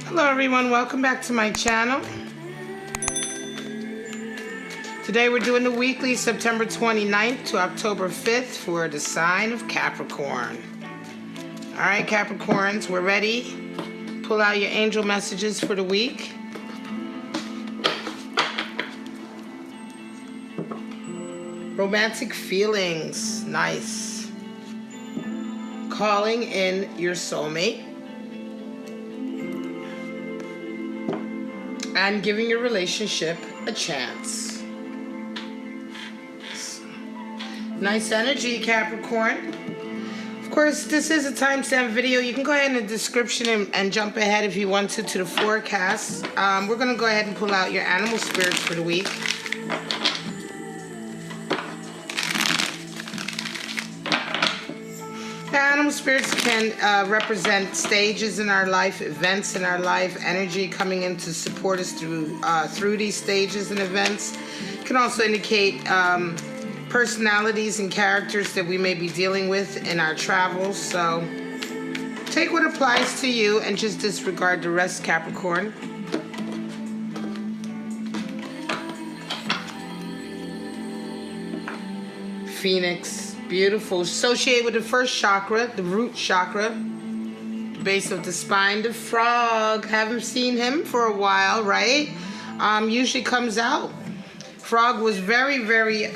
Hello everyone, welcome back to my channel. Today we're doing the weekly September 29th to October 5th for the sign of Capricorn. Alright Capricorns, we're ready. Pull out your angel messages for the week. Romantic feelings, nice. Calling in your soulmate. And giving your relationship a chance. Nice energy, Capricorn. Of course, this is a timestamp video. You can go ahead in the description and jump ahead if you want to the forecast. We're going to go ahead and pull out your animal spirits for the week. Animal spirits can represent stages in our life, events in our life, energy coming in to support us through these stages and events. It can also indicate personalities and characters that we may be dealing with in our travels. So take what applies to you and just disregard the rest, Capricorn. Phoenix. Beautiful. Associated with the first chakra, the root chakra, the base of the spine, the frog. Haven't seen him for a while, right? Usually comes out. Frog was very, very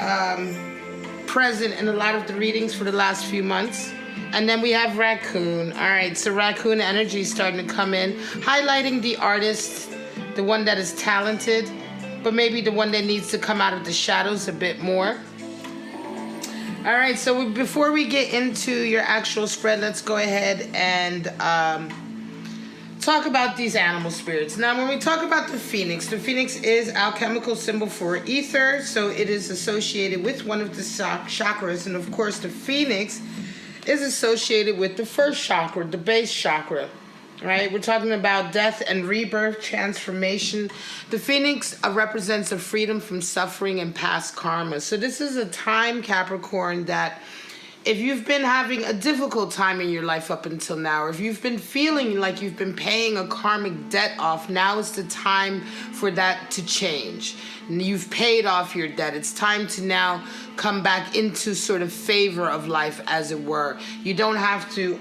present in a lot of the readings for the last few months. And then we have raccoon. All right, so raccoon energy is starting to come in, highlighting the artist, the one that is talented, but maybe the one that needs to come out of the shadows a bit more. All right, so before we get into your actual spread, let's go ahead and talk about these animal spirits. Now, when we talk about the phoenix is alchemical symbol for ether, so it is associated with one of the chakras, and of course, the phoenix is associated with the first chakra, the base chakra. Right, we're talking about death and rebirth, transformation. The phoenix represents a freedom from suffering and past karma. So this is a time, Capricorn, that if you've been having a difficult time in your life up until now, or if you've been feeling like you've been paying a karmic debt off, now is the time for that to change. You've paid off your debt. It's time to now come back into sort of favor of life, as it were. You don't have to,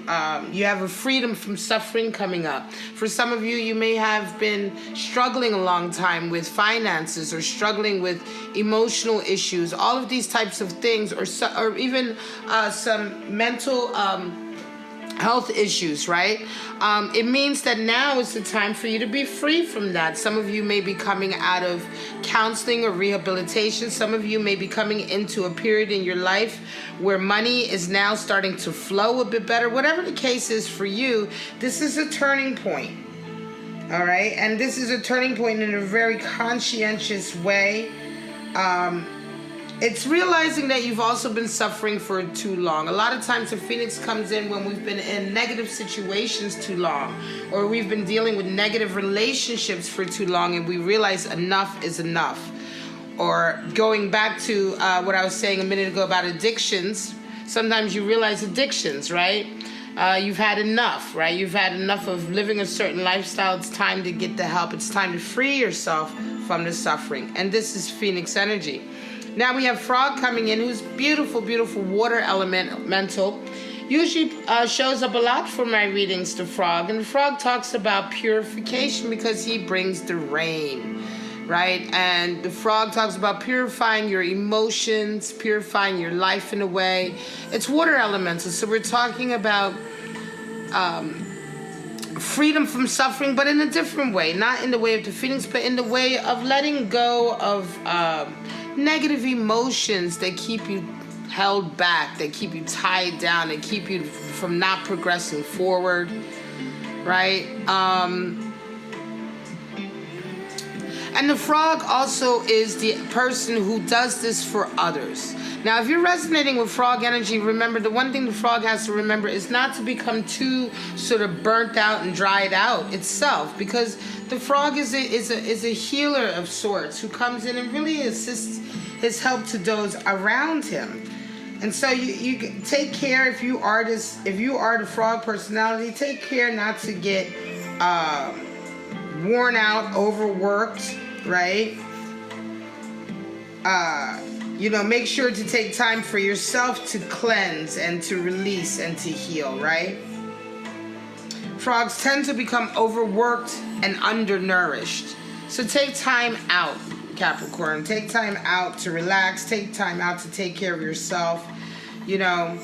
you have a freedom from suffering coming up. For some of you, you may have been struggling a long time with finances or struggling with emotional issues, all of these types of things, or even some mental health issues, right? It means that now is the time for you to be free from that. Some of you may be coming out of counseling or rehabilitation. Some of you may be coming into a period in your life where money is now starting to flow a bit better. Whatever the case is for you, this is a turning point. All right? And this is a turning point in a very conscientious way. It's realizing that you've also been suffering for too long. A lot of times the phoenix comes in when we've been in negative situations too long, or we've been dealing with negative relationships for too long, and we realize enough is enough. Or going back to what I was saying a minute ago about addictions, sometimes you realize addictions, right? You've had enough, right? You've had enough of living a certain lifestyle. It's time to get the help. It's time to free yourself from the suffering. And this is phoenix energy. Now we have frog coming in, who's beautiful, beautiful water elemental. Usually shows up a lot for my readings, the frog. And the frog talks about purification because he brings the rain, right? And the frog talks about purifying your emotions, purifying your life in a way. It's water elemental, so we're talking about freedom from suffering, but in a different way. Not in the way of the phoenix, but in the way of letting go of negative emotions that keep you held back, that keep you tied down, that keep you from not progressing forward, right? And the frog also is the person who does this for others. Now, if you're resonating with frog energy, remember the one thing the frog has to remember is not to become too sort of burnt out and dried out itself, because the frog is a healer of sorts who comes in and really assists his help to those around him. And so you take care, if you are the frog personality, take care not to get worn out, overworked, right? You know, make sure to take time for yourself to cleanse and to release and to heal, right? Frogs tend to become overworked and undernourished. So take time out, Capricorn. Take time out to relax. Take time out to take care of yourself. You know,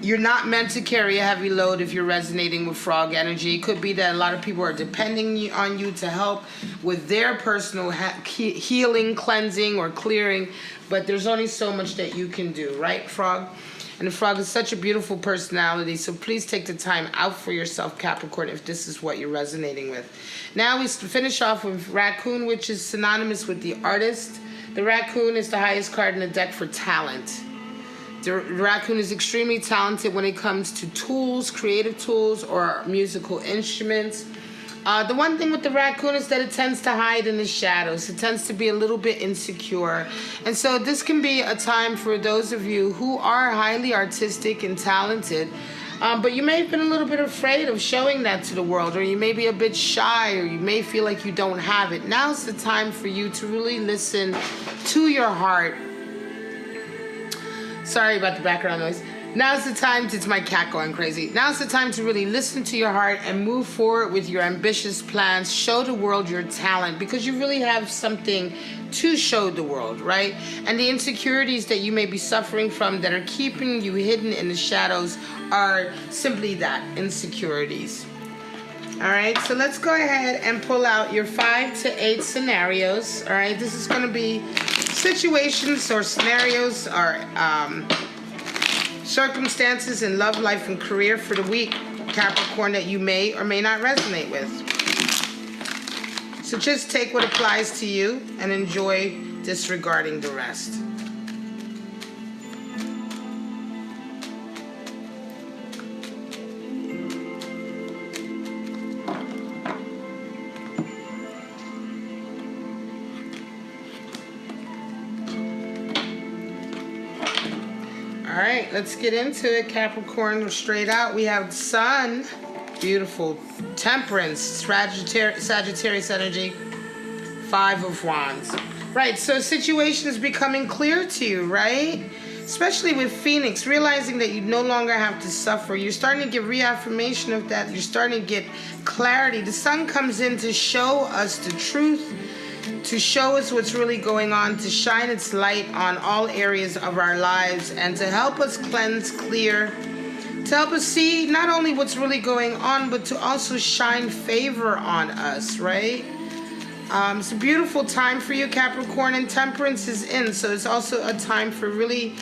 you're not meant to carry a heavy load if you're resonating with frog energy. It could be that a lot of people are depending on you to help with their personal healing, cleansing, or clearing, but there's only so much that you can do, right, frog? And the frog is such a beautiful personality, so please take the time out for yourself, Capricorn, if this is what you're resonating with. Now we finish off with raccoon, which is synonymous with the artist. The raccoon is the highest card in the deck for talent. The raccoon is extremely talented when it comes to tools, creative tools, or musical instruments. The one thing with the raccoon is that it tends to hide in the shadows. It tends to be a little bit insecure. And so this can be a time for those of you who are highly artistic and talented, but you may have been a little bit afraid of showing that to the world, or you may be a bit shy, or you may feel like you don't have it. Now's the time for you to really listen to your heart. Sorry about the background noise. Now's the time it's my cat going crazy. Now's the time to really listen to your heart and move forward with your ambitious plans. Show the world your talent, because you really have something to show the world, right? And the insecurities that you may be suffering from that are keeping you hidden in the shadows are simply that, insecurities. All right, so let's go ahead and pull out your 5 to 8 scenarios. All right, this is going to be situations or scenarios or circumstances in love, life, and career for the week, Capricorn, that you may or may not resonate with. So just take what applies to you and enjoy, disregarding the rest. All right, let's get into it, Capricorn. Straight out, we have Sun, beautiful, Temperance, Sagittarius energy, 5 of Wands. Right, so situation is becoming clear to you, right? Especially with Phoenix, realizing that you no longer have to suffer. You're starting to get reaffirmation of that. You're starting to get clarity. The sun comes in to show us the truth, to show us what's really going on, to shine its light on all areas of our lives, and to help us cleanse, clear, to help us see not only what's really going on, but to also shine favor on us, right? It's a beautiful time for you, Capricorn, and Temperance is in, so it's also a time for really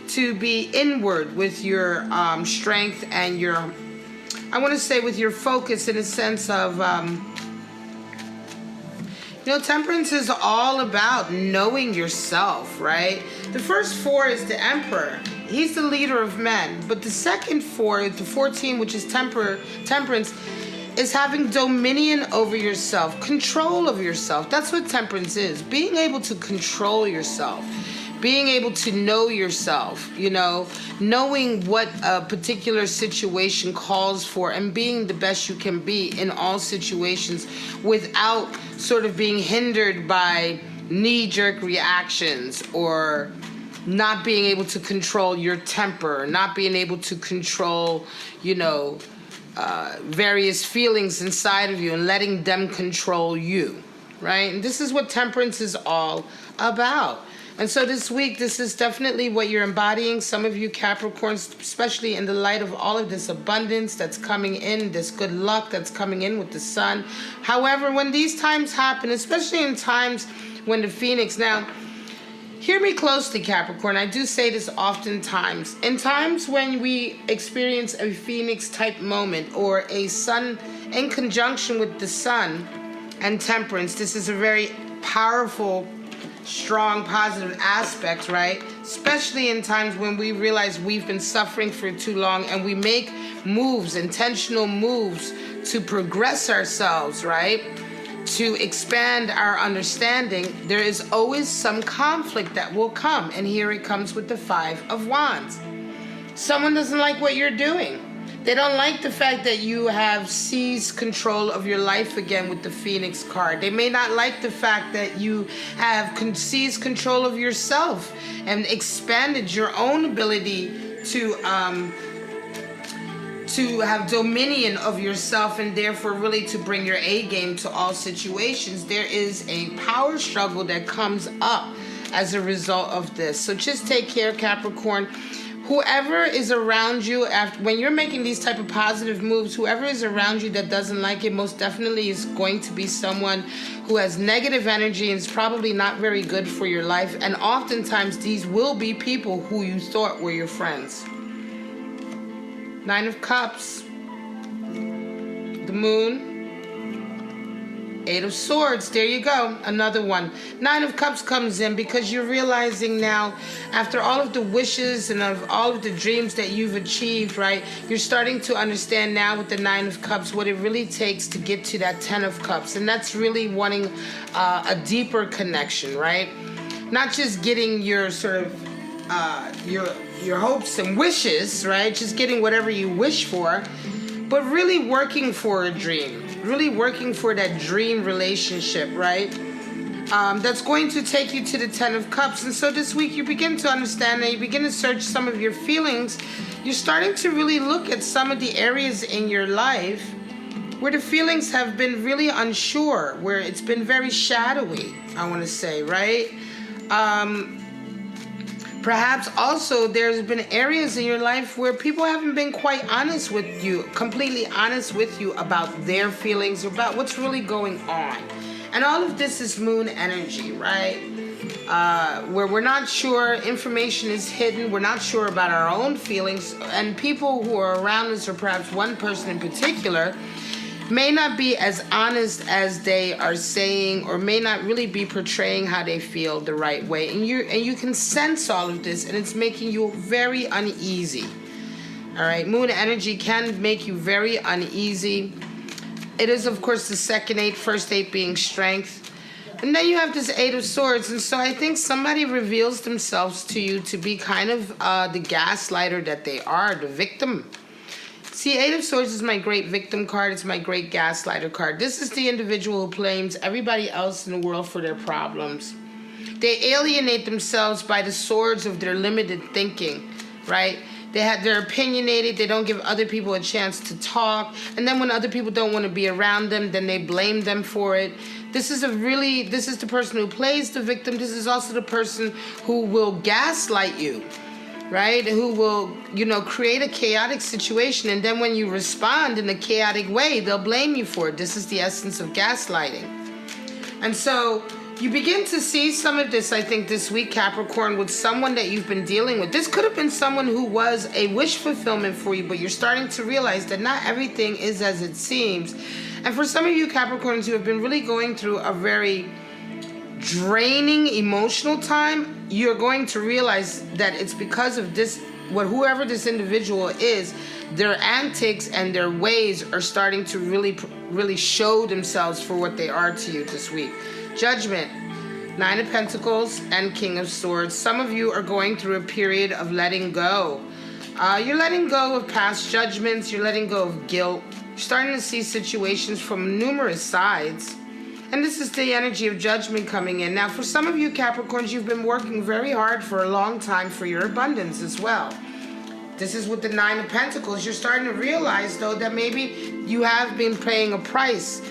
to be inward with your strength and your, I want to say, with your focus, in a sense of, you know, Temperance is all about knowing yourself, right? The first 4 is the Emperor. He's the leader of men. But the second 4, the 14, which is Temperance, is having dominion over yourself, control of yourself. That's what Temperance is. Being able to control yourself. Being able to know yourself, you know, knowing what a particular situation calls for, and being the best you can be in all situations without sort of being hindered by knee-jerk reactions, or not being able to control your temper, not being able to control, you know, various feelings inside of you and letting them control you, right? And this is what Temperance is all about. And so this week, this is definitely what you're embodying. Some of you Capricorns, especially in the light of all of this abundance that's coming in, this good luck that's coming in with the sun. However, when these times happen, especially in times when the Phoenix, now, hear me closely, Capricorn. I do say this oftentimes. In times when we experience a Phoenix type moment, or a sun in conjunction with the sun and Temperance, this is a very powerful, strong, positive aspect, right? Especially in times when we realize we've been suffering for too long, and we make moves, intentional moves, to progress ourselves, right? To expand our understanding. There is always some conflict that will come, and here it comes with the 5 of Wands. Someone doesn't like what you're doing. They don't like the fact that you have seized control of your life again with the Phoenix card. They may not like the fact that you have seized control of yourself and expanded your own ability to have dominion of yourself, and therefore really to bring your A game to all situations. There is a power struggle that comes up as a result of this. So just take care, Capricorn. Whoever is around you, when you're making these type of positive moves, whoever is around you that doesn't like it, most definitely is going to be someone who has negative energy and is probably not very good for your life. And oftentimes these will be people who you thought were your friends. Nine of Cups, the Moon, Eight of Swords. There you go, another one. Nine of Cups comes in because you're realizing now, after all of the wishes and of all of the dreams that you've achieved, right? You're starting to understand now with the Nine of Cups what it really takes to get to that Ten of Cups, and that's really wanting a deeper connection, right? Not just getting your sort of your hopes and wishes, right? Just getting whatever you wish for, but really working for a dream, really working for that dream relationship, right? That's going to take you to the Ten of Cups. And so this week you begin to understand that, you begin to search some of your feelings. You're starting to really look at some of the areas in your life where the feelings have been really unsure, where it's been very shadowy, I want to say, right? Perhaps also there's been areas in your life where people haven't been quite honest with you, completely honest with you about their feelings, about what's really going on. And all of this is moon energy, right? Where we're not sure, information is hidden, we're not sure about our own feelings, and people who are around us, or perhaps one person in particular, may not be as honest as they are saying, or may not really be portraying how they feel the right way. And you can sense all of this, and it's making you very uneasy. All right, moon energy can make you very uneasy. It is, of course, the second eight, first eight being strength. And then you have this Eight of Swords. And so I think somebody reveals themselves to you to be kind of the gaslighter that they are, the victim. See, Eight of Swords is my great victim card. It's my great gaslighter card. This is the individual who blames everybody else in the world for their problems. They alienate themselves by the swords of their limited thinking, right? They're opinionated. They don't give other people a chance to talk. And then when other people don't want to be around them, then they blame them for it. This is the person who plays the victim. This is also the person who will gaslight you, right? Who will, create a chaotic situation, and then when you respond in a chaotic way, they'll blame you for it. This is the essence of gaslighting. And so you begin to see some of this, I think, this week, Capricorn, with someone that you've been dealing with. This could have been someone who was a wish fulfillment for you, but you're starting to realize that not everything is as it seems. And for some of you Capricorns who have been really going through a very draining emotional time, you're going to realize that it's because of this, whoever this individual is, their antics and their ways are starting to really show themselves for what they are to you this week. Judgment, Nine of Pentacles and King of Swords. Some of you are going through a period of letting go. You're letting go of past judgments. You're letting go of guilt. You're starting to see situations from numerous sides. And this is the energy of judgment coming in. Now, for some of you Capricorns, you've been working very hard for a long time for your abundance as well. This is with the Nine of Pentacles. You're starting to realize, though, that maybe you have been paying a price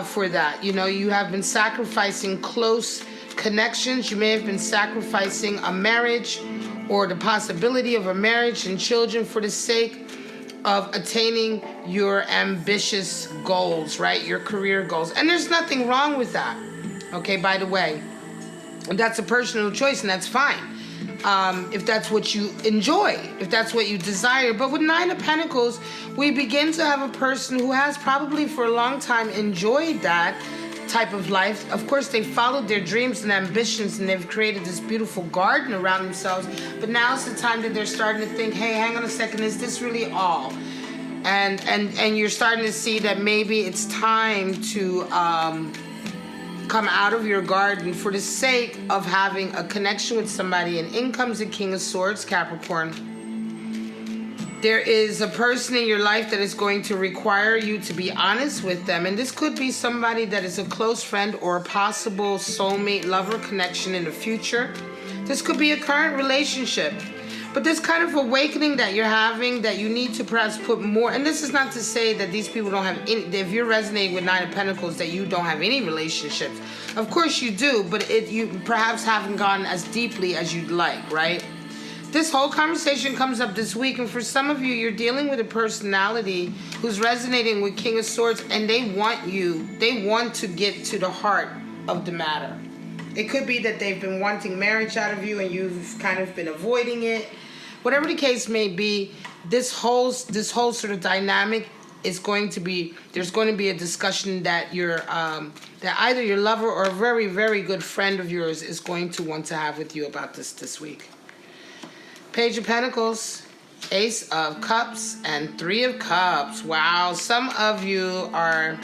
for that. You have been sacrificing close connections. You may have been sacrificing a marriage or the possibility of a marriage and children for the sake of attaining your ambitious goals, right? Your career goals. And there's nothing wrong with that, okay, by the way. That's a personal choice, and that's fine. If that's what you enjoy, if that's what you desire. But with Nine of Pentacles, we begin to have a person who has probably for a long time enjoyed that type of life. Of course, they followed their dreams and ambitions, and they've created this beautiful garden around themselves. But now's the time that they're starting to think, hey, hang on a second, is this really all? And you're starting to see that maybe it's time to come out of your garden for the sake of having a connection with somebody. And in comes the King of Swords, Capricorn. There is a person in your life that is going to require you to be honest with them. And this could be somebody that is a close friend or a possible soulmate lover connection in the future. This could be a current relationship. But this kind of awakening that you're having, that you need to perhaps put more, and this is not to say that these people don't have any, if you're resonating with Nine of Pentacles, that you don't have any relationships. Of course you do, but you perhaps haven't gone as deeply as you'd like, right? This whole conversation comes up this week, and for some of you, you're dealing with a personality who's resonating with King of Swords, and they want to get to the heart of the matter. It could be that they've been wanting marriage out of you, and you've kind of been avoiding it. Whatever the case may be, this whole sort of dynamic is going to be, there's going to be a discussion that that either your lover or a very, very good friend of yours is going to want to have with you about this week. Page of Pentacles, Ace of Cups, and Three of Cups. Wow, some of you are...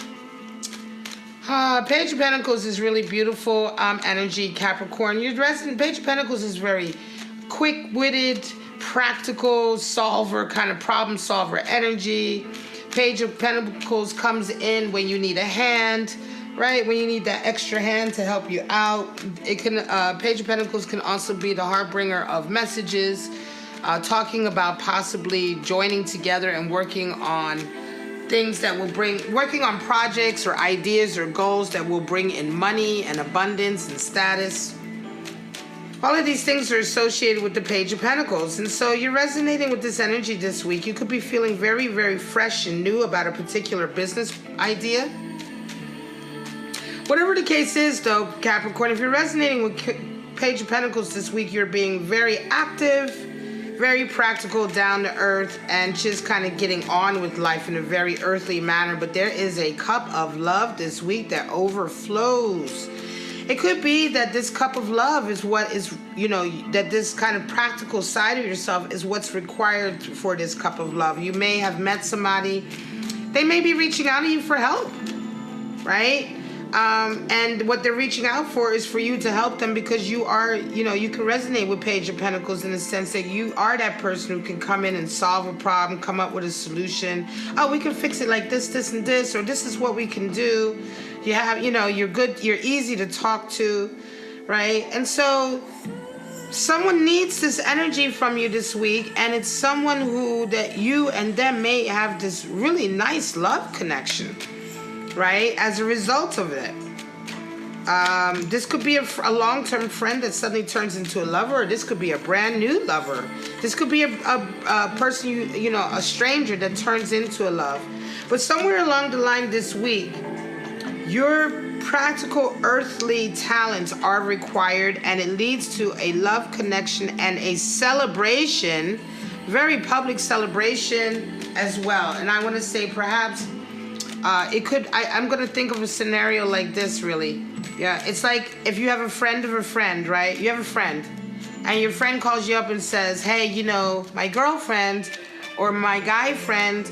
Page of Pentacles is really beautiful energy, Capricorn. Your Page of Pentacles is very quick-witted, practical, solver, kind of problem solver energy. Page of Pentacles comes in when you need a hand, right? When you need that extra hand to help you out. It can Page of Pentacles can also be the harbinger of messages, talking about possibly joining together and working on things that will working on projects or ideas or goals that will bring in money and abundance and status. All of these things are associated with the Page of Pentacles. And so you're resonating with this energy this week. You could be feeling very, very fresh and new about a particular business idea. Whatever the case is, though, Capricorn, if you're resonating with Page of Pentacles this week, you're being very active, very practical, down to earth, and just kind of getting on with life in a very earthly manner. But there is a cup of love this week that overflows. It could be that this cup of love is what is, that this kind of practical side of yourself is what's required for this cup of love. You may have met somebody. They may be reaching out to you for help, right? And what they're reaching out for is for you to help them, because you are, you can resonate with Page of Pentacles in the sense that you are that person who can come in and solve a problem, come up with a solution. Oh, we can fix it like this, this, and this, or this is what we can do. You have, you're good, you're easy to talk to, right? And so someone needs this energy from you this week, and it's someone that you and them may have this really nice love connection, right? As a result of it. This could be a long-term friend that suddenly turns into a lover, or this could be a brand new lover. This could be a person, a stranger that turns into a love. But somewhere along the line this week, your practical earthly talents are required, and it leads to a love connection and a celebration, very public celebration as well. And I want to say perhaps it could, I'm going to think of a scenario like this, really. Yeah, it's like if you have a friend of a friend, right? You have a friend, and your friend calls you up and says, hey, my girlfriend or my guy friend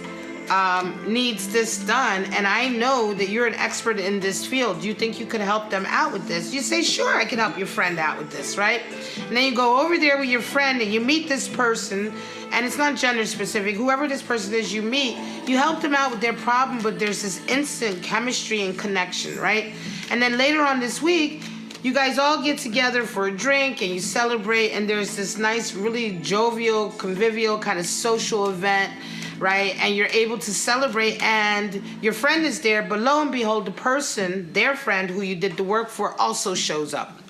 needs this done, and I know that you're an expert in this field. Do you think you could help them out with this? You say, sure, I can help your friend out with this, right? And then you go over there with your friend and you meet this person, and it's not gender specific. Whoever this person is you meet, you help them out with their problem, but there's this instant chemistry and connection, right? And then later on this week, you guys all get together for a drink and you celebrate, and there's this nice, really jovial, convivial kind of social event, right? And you're able to celebrate, and your friend is there, but lo and behold, the person, their friend who you did the work for, also shows up.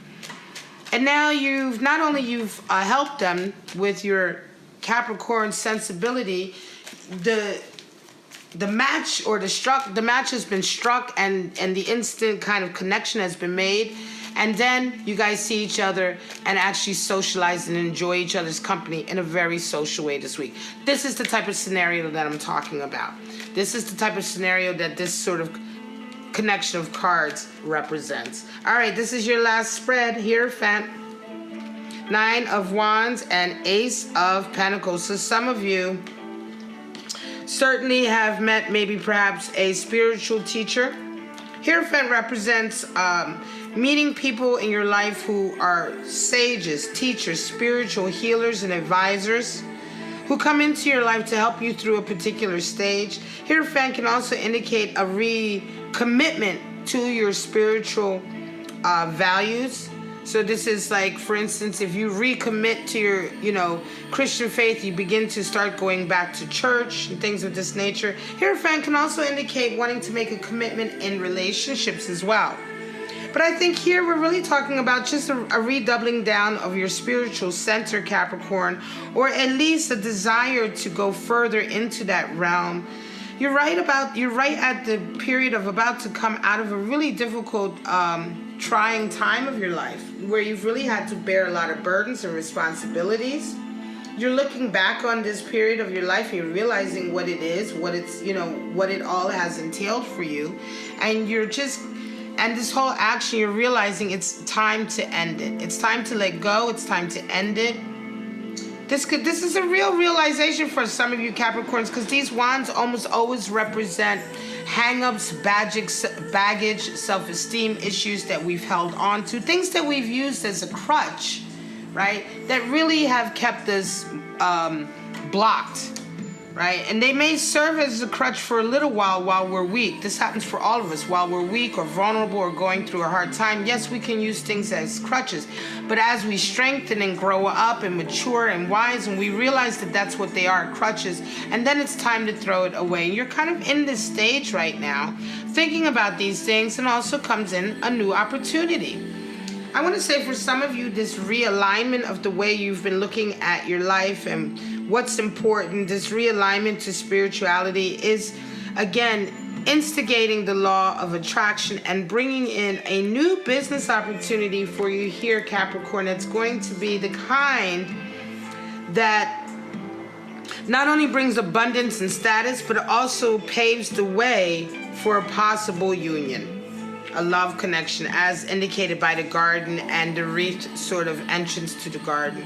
And now you've not only helped them with your Capricorn sensibility, the match has been struck, and the instant kind of connection has been made. And then you guys see each other and actually socialize and enjoy each other's company in a very social way this week. This is the type of scenario that I'm talking about. This is the type of scenario that this sort of connection of cards represents. All right, this is your last spread here, Fant. 9 of Wands and Ace of Pentacles. So some of you certainly have met maybe perhaps a spiritual teacher. Hierophant represents meeting people in your life who are sages, teachers, spiritual healers, and advisors. who come into your life to help you through a particular stage. Hierophant can also indicate a recommitment to your spiritual values. So this is like, for instance, if you recommit to your, Christian faith, you begin to start going back to church and things of this nature. Hierophant can also indicate wanting to make a commitment in relationships as well. But I think here we're really talking about just a redoubling down of your spiritual center, Capricorn, or at least a desire to go further into that realm. You're right at the period of about to come out of a really difficult, trying time of your life, where you've really had to bear a lot of burdens and responsibilities. You're looking back on this period of your life and you're realizing what it is, what it all has entailed for you, and this whole action, you're realizing it's time to end it. It's time to let go. It's time to end it. This is a real realization for some of you Capricorns, because these wands almost always represent hang-ups, baggage, self-esteem issues that we've held on to, things that we've used as a crutch, right? That really have kept us blocked. Right? And they may serve as a crutch for a little while we're weak. This happens for all of us. While we're weak or vulnerable or going through a hard time, yes, we can use things as crutches. But as we strengthen and grow up and mature and wise, and we realize that that's what they are, crutches, and then it's time to throw it away. And you're kind of in this stage right now, thinking about these things, and also comes in a new opportunity. I want to say for some of you, this realignment of the way you've been looking at your life and what's important, this realignment to spirituality is, again, instigating the law of attraction and bringing in a new business opportunity for you here, Capricorn. It's going to be the kind that not only brings abundance and status, but it also paves the way for a possible union. A love connection, as indicated by the garden and the wreathed sort of entrance to the garden.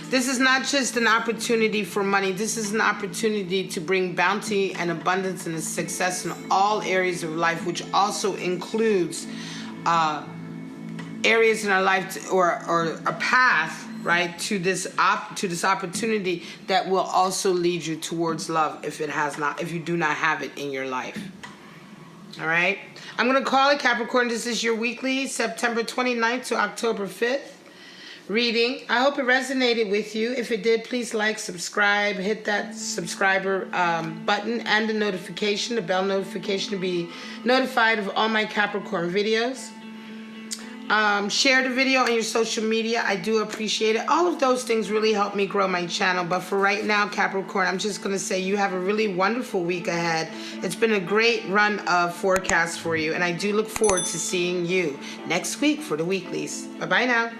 This is not just an opportunity for money. This is an opportunity to bring bounty and abundance and success in all areas of life, which also includes areas in our life or a path, right, to this opportunity that will also lead you towards love if you do not have it in your life. All right. I'm going to call it, Capricorn. This is your weekly September 29th to October 5th reading. I hope it resonated with you. If it did, please like, subscribe, hit that subscriber button and the bell notification to be notified of all my Capricorn videos. Share the video on your social media. I do appreciate it. All of those things really help me grow my channel. But for right now, Capricorn, I'm just going to say you have a really wonderful week ahead. It's been a great run of forecasts for you. And I do look forward to seeing you next week for the weeklies. Bye-bye now.